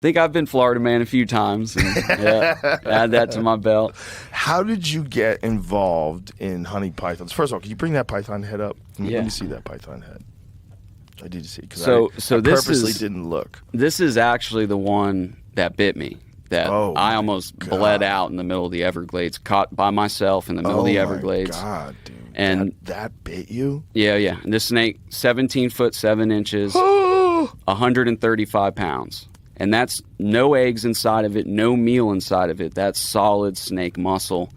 think I've been Florida man a few times, and yeah, add that to my belt. How did you get involved in hunting pythons? First of all, can you bring that python head up? Yeah. Let me see that python head. I need to see, because So I this purposely is- didn't look. This is actually the one that bit me. That Oh, I my almost God. bled out in the middle of the Everglades, caught by myself in the middle of the Everglades. Oh my God, dude. And- that bit you? Yeah. And this snake, 17 foot 7 inches, 135 pounds. And that's no eggs inside of it, no meal inside of it. That's solid snake muscle.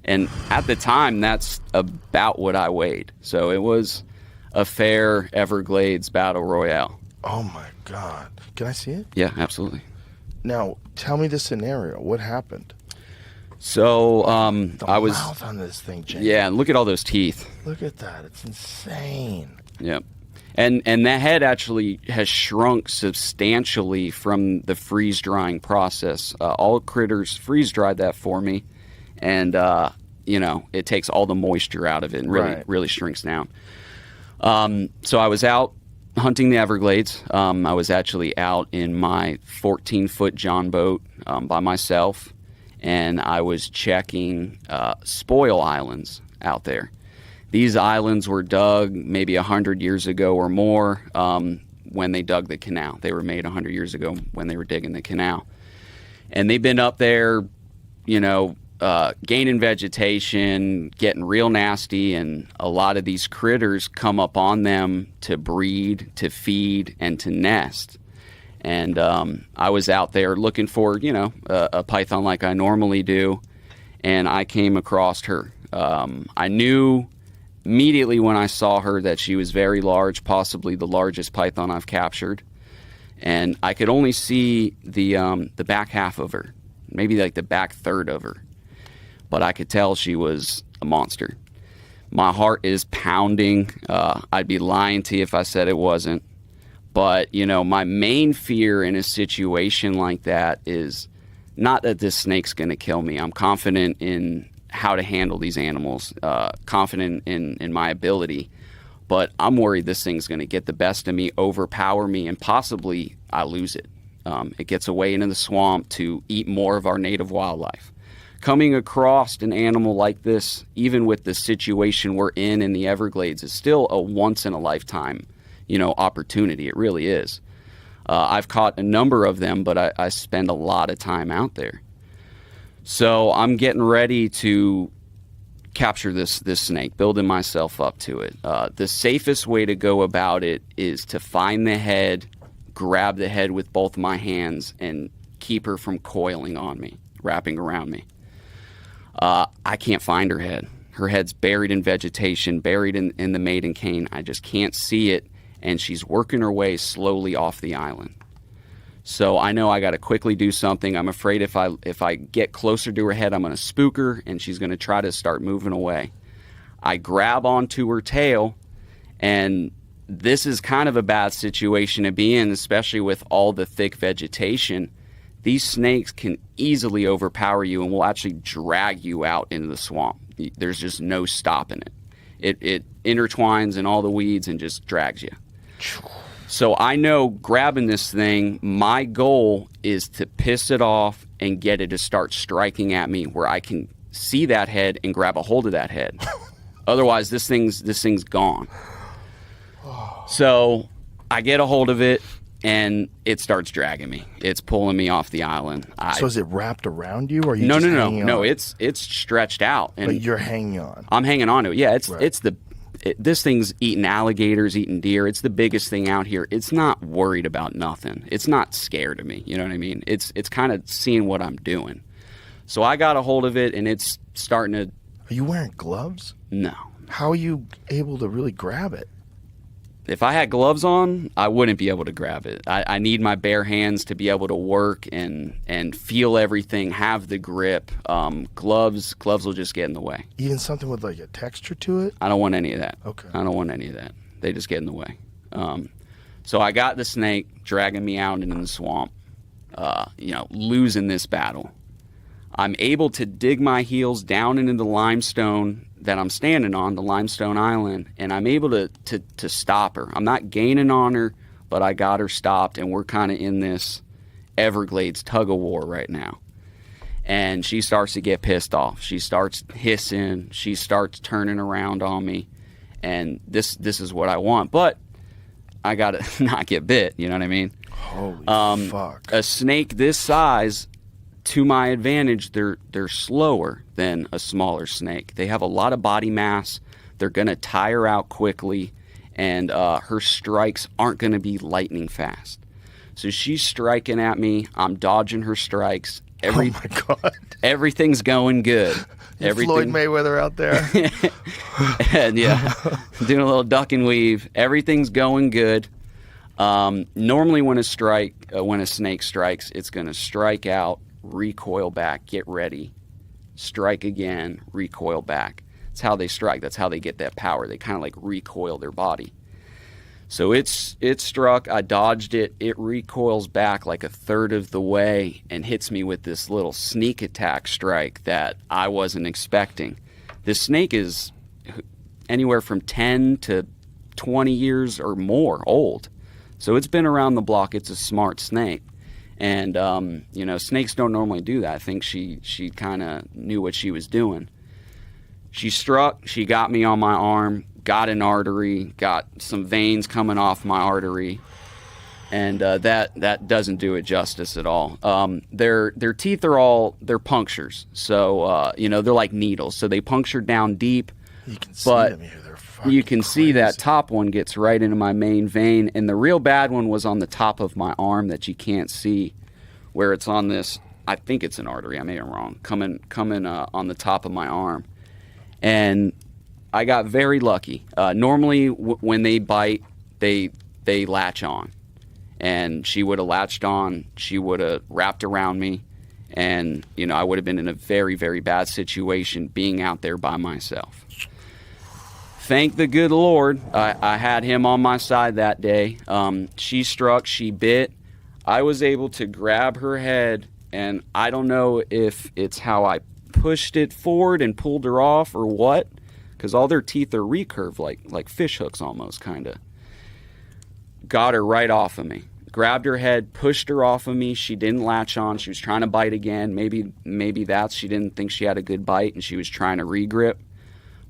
And at the time, that's about what I weighed. So it was a fair Everglades battle royale. Oh my God. Can I see it? Yeah, absolutely. Now, tell me the scenario. What happened? So The I was, mouth on this thing, Jake. yeah, and look at all those teeth. Look at that. It's insane. Yep. And that head actually has shrunk substantially from the freeze drying process. All critters freeze dried that for me, and it takes all the moisture out of it and really shrinks down. So I was out hunting the Everglades. I was actually out in my 14-foot John boat by myself, and I was checking spoil islands out there. These islands were dug maybe 100 years ago or more when they dug the canal. They were made 100 years ago when they were digging the canal. And they've been up there, gaining vegetation, getting real nasty, and a lot of these critters come up on them to breed, to feed, and to nest. And I was out there looking for, a python like I normally do, and I came across her. I knew immediately when I saw her that she was very large, possibly the largest python I've captured. And I could only see the back half of her, maybe like the back third of her. But I could tell she was a monster. My heart is pounding. I'd be lying to you if I said it wasn't. But, my main fear in a situation like that is not that this snake's going to kill me. I'm confident in how to handle these animals, confident in my ability. But I'm worried this thing's going to get the best of me, overpower me, and possibly I lose it. It gets away into the swamp to eat more of our native wildlife. Coming across an animal like this, even with the situation we're in the Everglades, is still a once-in-a-lifetime, opportunity. It really is. I've caught a number of them, but I spend a lot of time out there. So I'm getting ready to capture this snake, building myself up to it. The safest way to go about it is to find the head, grab the head with both my hands, and keep her from coiling on me, wrapping around me. I can't find her head. Her head's buried in vegetation, buried in the maiden cane. I just can't see it, and she's working her way slowly off the island. So I know I got to quickly do something. I'm afraid if I get closer to her head, I'm going to spook her, and she's going to try to start moving away. I grab onto her tail, and this is kind of a bad situation to be in, especially with all the thick vegetation. These snakes can easily overpower you and will actually drag you out into the swamp. There's just no stopping it. It intertwines in all the weeds and just drags you. So I know grabbing this thing, my goal is to piss it off and get it to start striking at me where I can see that head and grab a hold of that head. Otherwise, this thing's gone. So I get a hold of it, and it starts dragging me. It's pulling me off the island. So is it wrapped around you, or are you No, just no, no, hanging no. on? It's stretched out, and But you're hanging on. I'm hanging on to it. Yeah, Right. this thing's eating alligators, eating deer. It's the biggest thing out here. It's not worried about nothing. It's not scared of me. You know what I mean? It's kind of seeing what I'm doing. So I got a hold of it, and it's starting to. Are you wearing gloves? No. How are you able to really grab it? If I had gloves on, I wouldn't be able to grab it. I need my bare hands to be able to work and feel everything, have the grip. Gloves will just get in the way. Even something with like a texture to it? I don't want any of that. Okay. I don't want any of that. They just get in the way. So I got the snake dragging me out into the swamp, losing this battle. I'm able to dig my heels down into the limestone that I'm standing on, the limestone island, and I'm able to stop her. I'm not gaining on her, but I got her stopped, and we're kind of in this Everglades tug of war right now. And she starts to get pissed off. She starts hissing. She starts turning around on me. And this is what I want. But I got to not get bit. You know what I mean? Holy fuck. A snake this size, to my advantage, they're slower than a smaller snake. They have a lot of body mass. They're going to tire out quickly. And her strikes aren't going to be lightning fast. So she's striking at me. I'm dodging her strikes. Oh my God. Everything's going good. Floyd Mayweather out there. And yeah, doing a little duck and weave. Everything's going good. Normally when a snake strikes, it's going to strike out, recoil back, get ready, strike again, recoil back. That's how they strike. That's how they get that power. They kind of like recoil their body. So it struck, I dodged it, it recoils back like a third of the way and hits me with this little sneak attack strike that I wasn't expecting. This snake is anywhere from 10 to 20 years or more old. So it's been around the block. It's a smart snake. And, snakes don't normally do that. I think she kind of knew what she was doing. She struck, she got me on my arm, got an artery, got some veins coming off my artery, and that doesn't do it justice at all. Their teeth they're punctures, so they're like needles, so they puncture down deep. You can see them here. They're fucking you can crazy. see that top one gets right into my main vein, and the real bad one was on the top of my arm that you can't see, where it's on this. I think it's an artery. I may be wrong. Coming on the top of my arm. And I got very lucky. Normally, when they bite, they latch on. And she would have latched on. She would have wrapped around me. And, I would have been in a very, very bad situation being out there by myself. Thank the good Lord, I had him on my side that day. She struck, she bit. I was able to grab her head, and I don't know if it's how I pushed it forward and pulled her off or what, because all their teeth are recurved like fish hooks almost, kind of. Got her right off of me. Grabbed her head, pushed her off of me. She didn't latch on. She was trying to bite again. Maybe that's she didn't think she had a good bite and she was trying to regrip.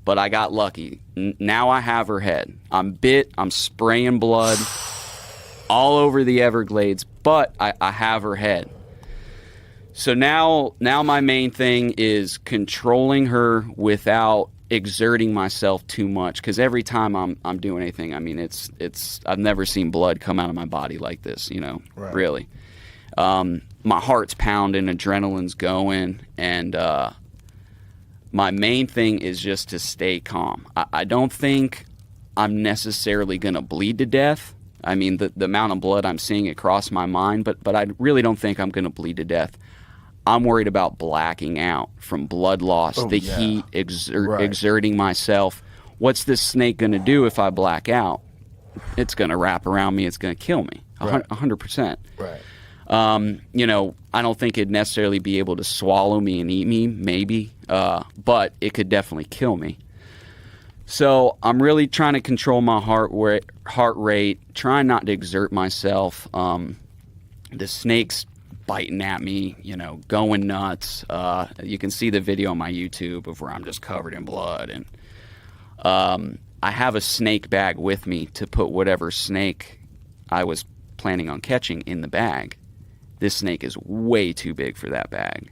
But I got lucky. Now I have her head. I'm bit. I'm spraying blood all over the Everglades, but I have her head. So now my main thing is controlling her without exerting myself too much, because every time I'm doing anything, I mean, it's I've never seen blood come out of my body like this, Right. Really. My heart's pounding, adrenaline's going, and my main thing is just to stay calm. I don't think I'm necessarily going to bleed to death. I mean, the amount of blood I'm seeing across my mind, but I really don't think I'm going to bleed to death. I'm worried about blacking out from blood loss, heat, exerting myself. What's this snake going to do if I black out? It's going to wrap around me. It's going to kill me, 100%. Right. I don't think it'd necessarily be able to swallow me and eat me, maybe, but it could definitely kill me. So I'm really trying to control my heart rate, trying not to exert myself. The snake's biting at me, going nuts. You can see the video on my YouTube of where I'm just covered in blood. And I have a snake bag with me to put whatever snake I was planning on catching in the bag. This snake is way too big for that bag.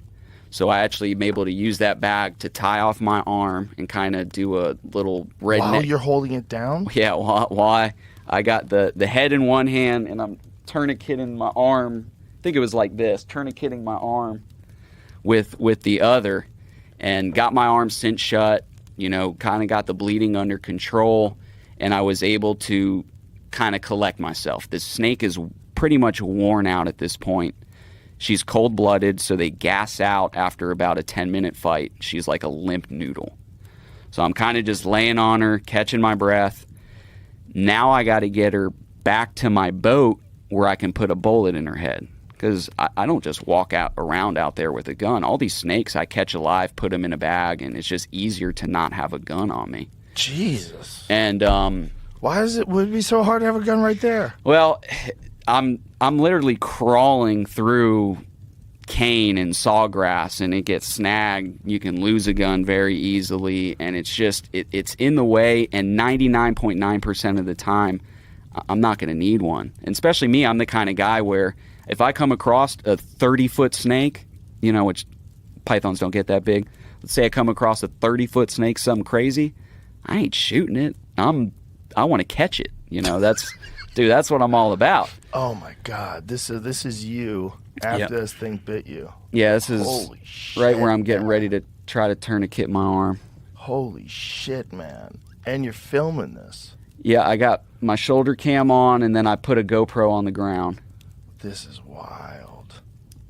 So I actually am able to use that bag to tie off my arm and kind of do a little redneck. While you're holding it down? Yeah, while I got the head in one hand and I'm tourniqueting my arm. I think it was like this, tourniqueting my arm with the other, and got my arm cinched shut, kind of got the bleeding under control, and I was able to kind of collect myself. This snake is pretty much worn out at this point. She's cold-blooded, so they gas out after about a 10-minute fight. She's like a limp noodle. So I'm kind of just laying on her, catching my breath. Now I got to get her back to my boat where I can put a bullet in her head. Because I don't just walk around out there with a gun. All these snakes I catch alive, put them in a bag, and it's just easier to not have a gun on me. Jesus. And why would it be so hard to have a gun right there? Well, I'm literally crawling through cane and sawgrass, and it gets snagged. You can lose a gun very easily, and it's just it's in the way. And 99.9% of the time, I'm not going to need one. And especially me, I'm the kind of guy where if I come across a 30-foot snake, you know, which pythons don't get that big. Let's say I come across a 30-foot snake, something crazy. I ain't shooting it. I want to catch it. You know, that's what I'm all about. Oh my God, this is you after this thing bit you. Yeah, this is Holy shit, right where I'm getting man. ready to try to turn a kit in my arm. Holy shit, man! And you're filming this. Yeah, I got my shoulder cam on, and then I put a GoPro on the ground. This is wild.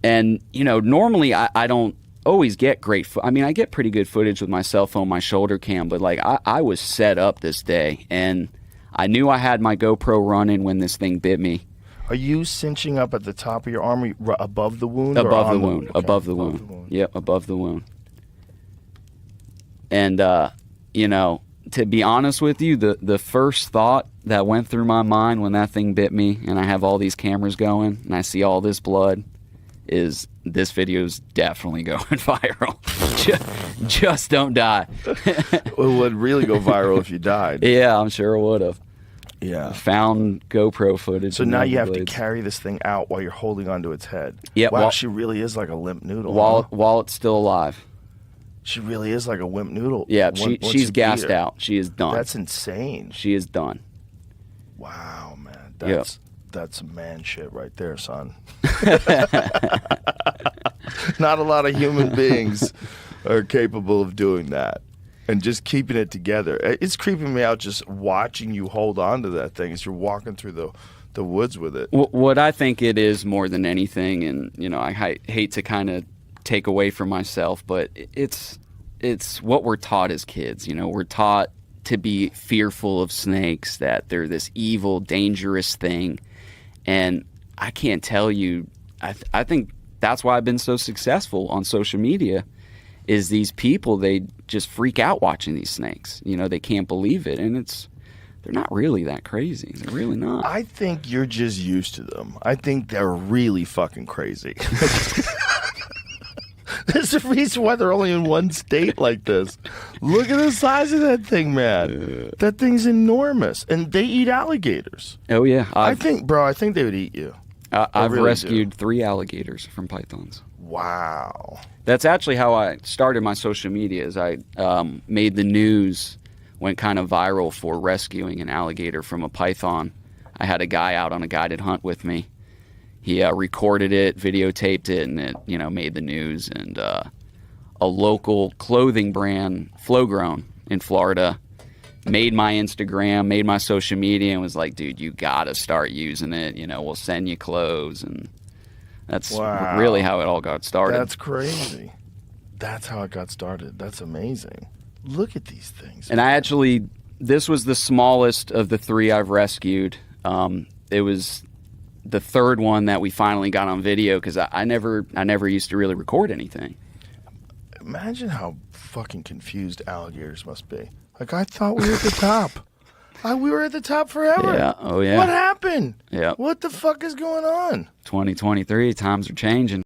And you know, normally I don't always get great. I mean, I get pretty good footage with my cell phone, my shoulder cam, but like I was set up this day, and I knew I had my GoPro running when this thing bit me. Are you cinching up at the top of your arm, above the wound? Above or the on wound. Okay. Above the wound. Yep, above the wound. And, you know, to be honest with you, the first thought that went through my mind when that thing bit me, and I have all these cameras going, and I see all this blood, is this video's definitely going viral. Just don't die. It would really go viral if you died. Yeah, I'm sure it would have. Yeah. Found GoPro footage. So and now you have to blades. carry this thing out while you're holding onto its head. Yeah, Wow, she really is like a limp noodle. While it's still alive. She really is like a wimp noodle. Yeah, once you she's beat gassed her. out. She is done. That's insane. She is done. Wow, man. Yep. That's man shit right there, son. Not a lot of human beings are capable of doing that and just keeping it together. It's creeping me out just watching you hold on to that thing as you're walking through the woods with it. What I think it is more than anything, and you know, I hate to kind of take away from myself, but it's what we're taught as kids. You know, we're taught to be fearful of snakes, that they're this evil, dangerous thing. And I can't tell you, I think that's why I've been so successful on social media, is these people, they just freak out watching these snakes. You know, they can't believe it. And they're not really that crazy. They're really not. I think you're just used to them. I think they're really fucking crazy. There's a reason why they're only in one state like this. Look at the size of that thing, man. That thing's enormous. And they eat alligators. Oh, yeah. I think they would eat you. I've really rescued 3 alligators from pythons. Wow. That's actually how I started my social media. Is I made the news, went kind of viral for rescuing an alligator from a python. I had a guy out on a guided hunt with me. He recorded it, videotaped it, and it, you know, made the news. And a local clothing brand, Flowgrown in Florida, made my Instagram, made my social media, and was like, "Dude, you gotta start using it. You know, we'll send you clothes." And that's really how it all got started. That's crazy. That's how it got started. That's amazing. Look at these things. And I actually, this was the smallest of the 3 I've rescued. It was the 3rd one that we finally got on video, because I never used to really record anything. Imagine how fucking confused alligators must be. Like, I thought we were at the top. We were at the top forever. Yeah. Oh, yeah. What happened? Yeah. What the fuck is going on? 2023, times are changing.